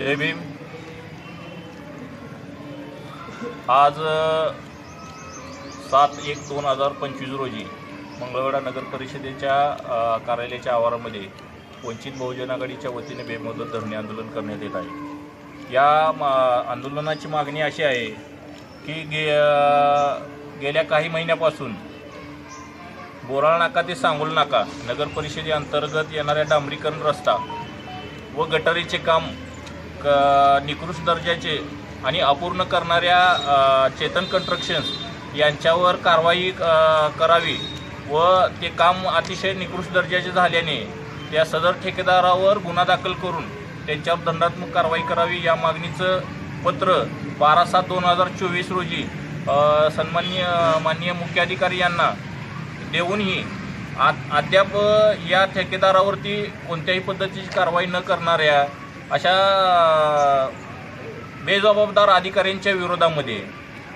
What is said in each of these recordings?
जय भीम। आज 7/1/2025 रोजी मंगळवेढा नगर परिषदेच्या कार्यालयाच्या आवारामध्ये वंचित बहुजन आघाडीच्या वतीने बेमुदत धरणे आंदोलन करण्यात येत आहे। या आंदोलनाची मागणी अशी आहे की गेल्या काही महिन्यापासून बोराळ नाका ते सांगोल नाका नगर परिषदेअंतर्गत येणाऱ्या डांबरीकरण रस्ता व गटारीचे काम निकृष्ट दर्जाचे आणि अपूर्ण करणाऱ्या चेतन कन्स्ट्रक्शन्स यांच्यावर कारवाई करावी व ते काम अतिशय निकृष्ट दर्जाचे झाल्याने त्या सदर ठेकेदारावर गुन्हा दाखल करून त्यांच्यावर दंडात्मक कारवाई करावी या मागणीचं पत्र 12/7/2024 रोजी माननीय मुख्याधिकारी यांना देऊनही अद्याप या ठेकेदारावरती कोणत्याही पद्धतीची कारवाई न करणाऱ्या अशा बेजबाबदार अधिकाऱ्यांच्या विरोधामध्ये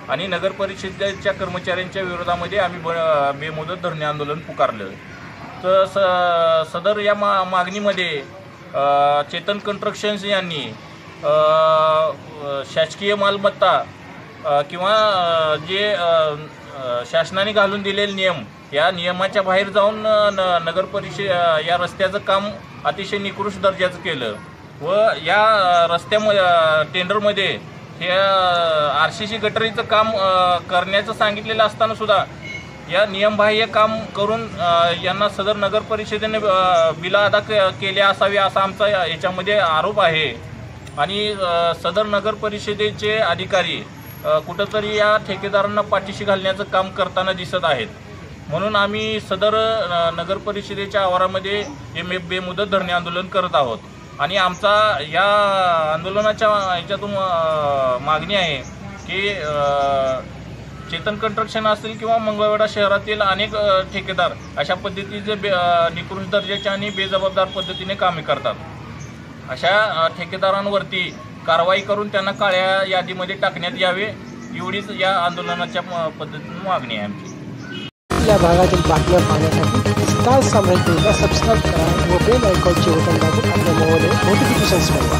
आणि नगर परिषदेच्या कर्मचाऱ्यांच्या विरोधामध्ये आम्ही बेमुदत धरणे आंदोलन पुकारलं। तर सदर या मागणीमध्ये चेतन कन्स्ट्रक्शन्स यांनी शासकीय मालमत्ता किंवा जे शासनाने घालून दिलेले नियम या नियमाच्या बाहेर जाऊन नगर परिषद या रस्त्याचं काम अतिशय निकृष्ट दर्जाचं केलं व या रस्त्यामध्ये टेंडरमध्ये हे RCC गटरीचं काम करण्याचं सांगितलेलं असताना सुद्धा या नियमबाह्य काम करून यांना सदर नगर परिषदेने बिलं अदा केले असावे असा आमचा याच्यामध्ये आरोप आहे। आणि सदर नगर परिषदेचे अधिकारी कुठंतरी या ठेकेदारांना पाठीशी घालण्याचं काम करताना दिसत आहेत। म्हणून आम्ही सदर नगर परिषदेच्या आवारामध्ये हे बेमुदत धरणे आंदोलन करत आहोत आणि आमचा या आंदोलनाच्या ह्याच्यातून मागणी आहे की चेतन कन्स्ट्रक्शन असतील किंवा मंगळवेढा शहरातील अनेक ठेकेदार अशा पद्धतीचे निकृष्ट दर्जाचे आणि बेजबाबदार पद्धतीने कामे करतात। अशा ठेकेदारांवरती कारवाई करून त्यांना काळ्या यादीमध्ये टाकण्यात यावे एवढीच या आंदोलनाच्या पद्धतीने मागणी आहे आमची। या भागातील बातम्या पाहण्यासाठी स्टार साम्राज्याला सबस्क्राईब करा व बेल आयकॉनचे बटन दाबून आपल्या मोबाईलवर नोटिफिकेशन्स मिळवा।